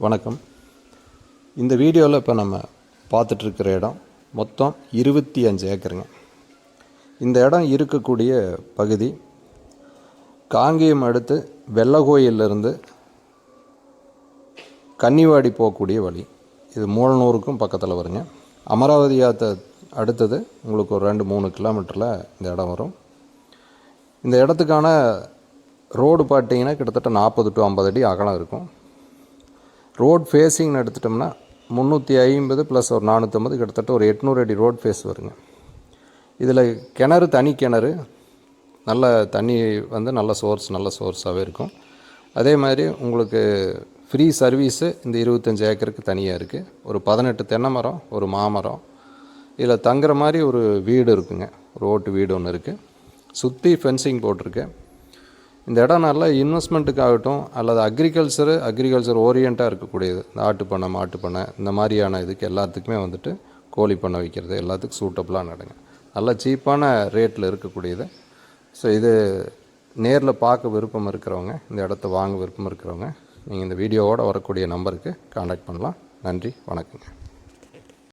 வணக்கம். இந்த வீடியோவில் இப்போ நம்ம பார்த்துட்ருக்கிற இடம் மொத்தம் 25 ஏக்கருங்க. இந்த இடம் இருக்கக்கூடிய பகுதி காங்கேயம் அடுத்து வெள்ளகோயிலிருந்து கன்னிவாடி போகக்கூடிய வழி. இது மூலனூருக்கும் பக்கத்தில் வருங்க. அமராவதி ஆற்றை அடுத்தது உங்களுக்கு ஒரு 2-3 கிலோமீட்டரில் இந்த இடம் வரும். இந்த இடத்துக்கான ரோடு பார்த்தீங்கன்னா கிட்டத்தட்ட 40 to 50 அடி அகலம் இருக்கும். ரோட் ஃபேஸிங்னு எடுத்துட்டோம்னா 350 + ஒரு 450 கிட்டத்தட்ட ஒரு 800 அடி ரோட் ஃபேஸ் வருங்க. இதில் கிணறு, தனி கிணறு, நல்ல தண்ணி நல்ல சோர்ஸாகவே இருக்கும். அதே மாதிரி உங்களுக்கு ஃப்ரீ சர்வீஸு இந்த 25 ஏக்கருக்கு தனியாக இருக்குது. ஒரு 18 தென்னை மரம், ஒரு மாமரம், இதில் தங்குற மாதிரி ஒரு வீடு இருக்குங்க. ஒரு ஓட்டு வீடு ஒன்று இருக்குது. சுற்றி ஃபென்சிங் போட்டிருக்கு. இந்த இடம் நல்ல இன்வெஸ்ட்மெண்ட்டுக்காகட்டும் அல்லது அக்ரிகல்ச்சர் ஓரியண்ட்டாக இருக்கக்கூடியது. இந்த ஆட்டுப்பண்ணை, மாட்டுப்பண்ணை, இந்த மாதிரியான இதுக்கு எல்லாத்துக்குமே கோழி பண்ணை வைக்கிறது எல்லாத்துக்கும் சூட்டபுளாக நடங்க. நல்ல சீப்பான ரேட்டில் இருக்கக்கூடியது. ஸோ இது நேரில் பார்க்க விருப்பம் இருக்கிறவங்க, இந்த இடத்த வாங்க விருப்பம் இருக்கிறவங்க, நீங்கள் இந்த வீடியோவோடு வரக்கூடிய நம்பருக்கு கான்டாக்ட் பண்ணலாம். நன்றி, வணக்கங்க.